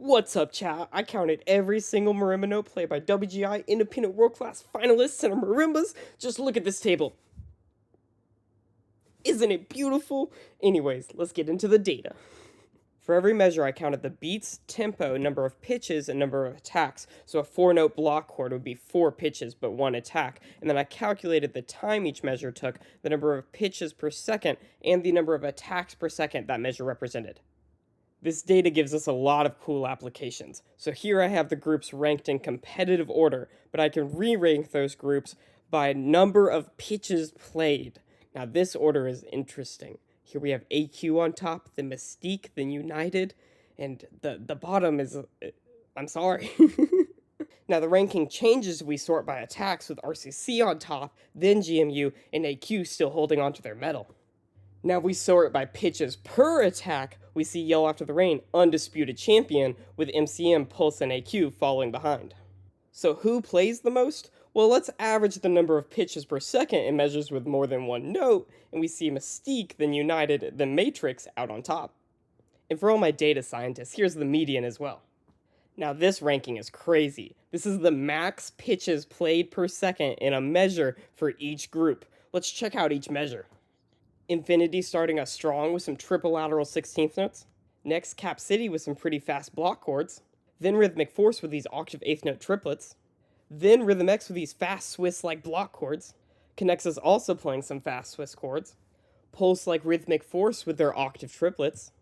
What's up, chat? I counted every single marimba note played by WGI Independent World Class finalists and marimbas. Just look at this table. Isn't it beautiful? Anyways, let's get into the data. For every measure, I counted the beats, tempo, number of pitches, and number of attacks. So a 4-note block chord would be 4 pitches but 1 attack. And then I calculated the time each measure took, the number of pitches per second, and the number of attacks per second that measure represented. This data gives us a lot of cool applications. So here I have the groups ranked in competitive order, but I can re-rank those groups by number of pitches played. Now this order is interesting. Here we have AQ on top, then Mystique, then United, and the bottom is... I'm sorry. Now the ranking changes if we sort by attacks with RCC on top, then GMU, and AQ still holding onto their medal. Now if we sort by pitches per attack, we see Yell After the Rain, undisputed champion, with MCM, Pulse, and AQ falling behind. So who plays the most? Well, let's average the number of pitches per second in measures with more than one note, and we see Mystique, then United, then Matrix out on top. And for all my data scientists, here's the median as well. Now this ranking is crazy. This is the max pitches played per second in a measure for each group. Let's check out each measure. Infinity starting us strong with some triple lateral 16th notes. Next, Cap City with some pretty fast block chords. Then Rhythmic Force with these octave 8th note triplets. Then Rhythm X with these fast Swiss-like block chords. Connexus also playing some fast Swiss chords. Pulse like Rhythmic Force with their octave triplets.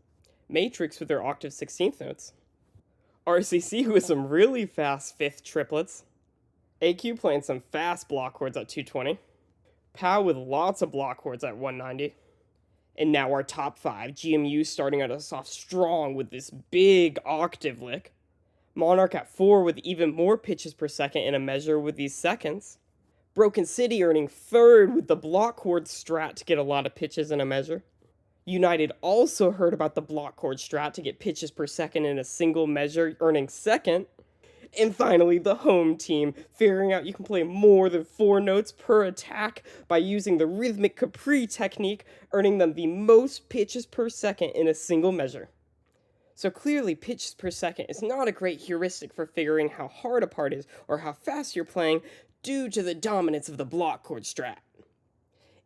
Matrix with their octave 16th notes. RCC with some really fast 5th triplets. AQ playing some fast block chords at 220. POW with lots of block chords at 190. And now our top 5, GMU starting us off strong with this big octave lick. Monarch at 4 with even more pitches per second in a measure with these seconds. Broken City earning 3rd with the block chord strat to get a lot of pitches in a measure. United also heard about the block chord strat to get pitches per second in a single measure, earning 2nd. And finally, the home team, figuring out you can play more than 4 notes per attack by using the rhythmic Capri technique, earning them the most pitches per second in a single measure. So clearly, pitches per second is not a great heuristic for figuring how hard a part is or how fast you're playing due to the dominance of the block chord strat.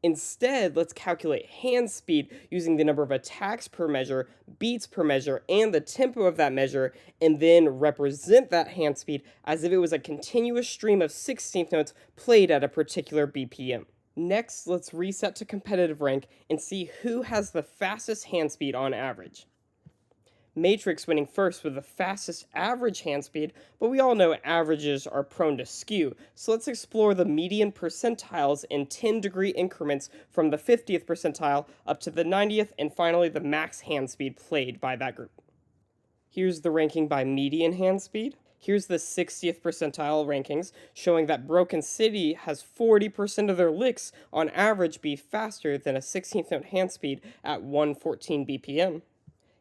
Instead, let's calculate hand speed using the number of attacks per measure, beats per measure, and the tempo of that measure, and then represent that hand speed as if it was a continuous stream of 16th notes played at a particular BPM. Next, let's reset to competitive rank and see who has the fastest hand speed on average. Matrix winning first with the fastest average hand speed, but we all know averages are prone to skew, so let's explore the median percentiles in 10-degree increments from the 50th percentile up to the 90th, and finally the max hand speed played by that group. Here's the ranking by median hand speed. Here's the 60th percentile rankings, showing that Broken City has 40% of their licks on average be faster than a 16th note hand speed at 114 BPM.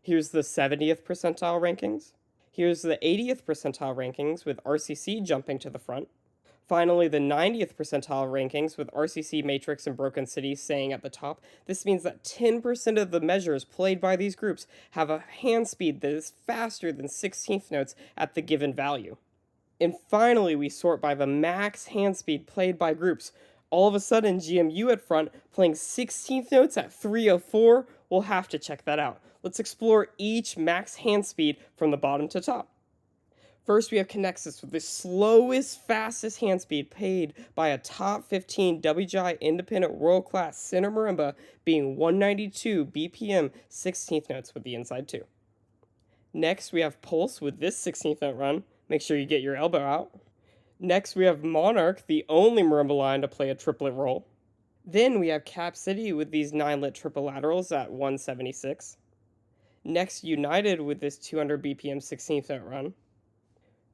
Here's the 70th percentile rankings. Here's the 80th percentile rankings with RCC jumping to the front. Finally, the 90th percentile rankings with RCC, Matrix, and Broken City staying at the top. This means that 10% of the measures played by these groups have a hand speed that is faster than 16th notes at the given value. And finally, we sort by the max hand speed played by groups. All of a sudden, GMU at front playing 16th notes at 304. We'll have to check that out. Let's explore each max hand speed from the bottom to top. First, we have Connexus with the slowest, fastest hand speed paid by a top 15 WGI Independent World Class Center Marimba being 192 BPM 16th notes with the inside 2. Next, we have Pulse with this 16th note run. Make sure you get your elbow out. Next, we have Monarch, the only marimba line to play a triplet roll. Then we have Cap City with these 9-lit triple laterals at 176. Next, United with this 200 BPM 16th note run.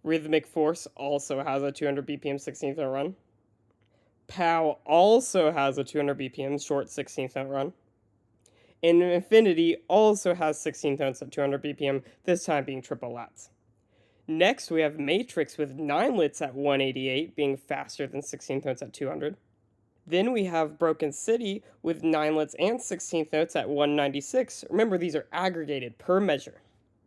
Rhythmic Force also has a 200 BPM 16th note run. POW also has a 200 BPM short 16th note run. And Infinity also has 16th notes at 200 BPM, this time being triple lats. Next, we have Matrix with 9 lits at 188, being faster than 16th notes at 200. Then we have Broken City with 9 lits and 16th notes at 196. Remember, these are aggregated per measure.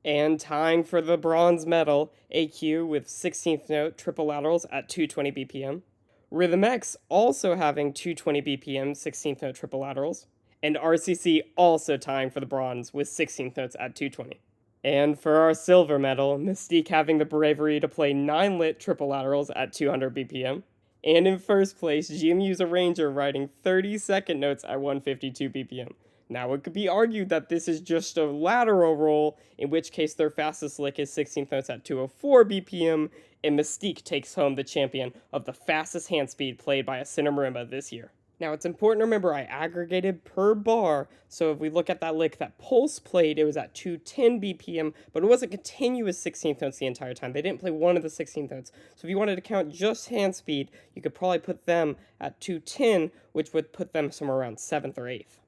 And tying for the bronze medal, AQ with 16th note triple laterals at 220 BPM. Rhythm X also having 220 BPM 16th note triple laterals. And RCC also tying for the bronze with 16th notes at 220. And for our silver medal, Mystique having the bravery to play 9 lit triple laterals at 200 BPM. And in first place, GMU's Arranger riding 32nd notes at 152 BPM. Now, it could be argued that this is just a lateral roll, in which case their fastest lick is 16th notes at 204 BPM, and Mystique takes home the champion of the fastest hand speed played by a center marimba this year. Now, it's important to remember I aggregated per bar, so if we look at that lick that Pulse played, it was at 210 BPM, but it wasn't continuous 16th notes the entire time. They didn't play one of the 16th notes. So if you wanted to count just hand speed, you could probably put them at 210, which would put them somewhere around 7th or 8th.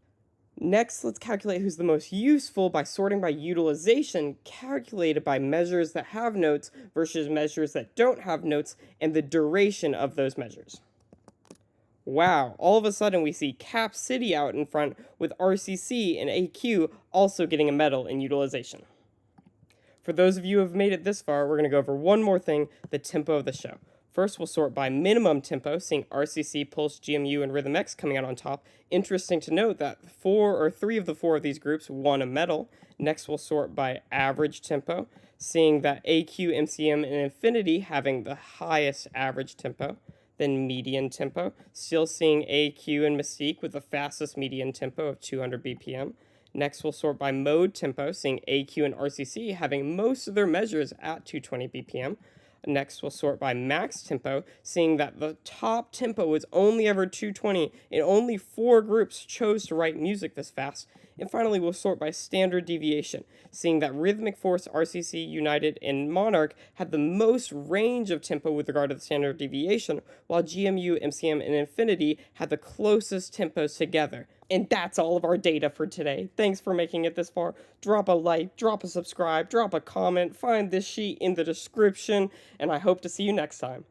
Next, let's calculate who's the most useful by sorting by utilization, calculated by measures that have notes versus measures that don't have notes, and the duration of those measures. Wow, all of a sudden we see Cap City out in front with RCC and AQ also getting a medal in utilization. For those of you who have made it this far, we're going to go over one more thing, the tempo of the show. First, we'll sort by minimum tempo, seeing RCC, Pulse, GMU, and Rhythm X coming out on top. Interesting to note that 3 of the 4 of these groups won a medal. Next, we'll sort by average tempo, seeing that AQ, MCM, and Infinity having the highest average tempo. Then median tempo, still seeing AQ and Mystique with the fastest median tempo of 200 BPM. Next, we'll sort by mode tempo, seeing AQ and RCC having most of their measures at 220 BPM. Next, we'll sort by max tempo, seeing that the top tempo was only ever 220, and only 4 groups chose to write music this fast. And finally, we'll sort by standard deviation, seeing that Rhythmic Force, RCC, United, and Monarch had the most range of tempo with regard to the standard deviation, while GMU, MCM, and Infinity had the closest tempos together. And that's all of our data for today. Thanks for making it this far. Drop a like, drop a subscribe, drop a comment, find this sheet in the description, and I hope to see you next time.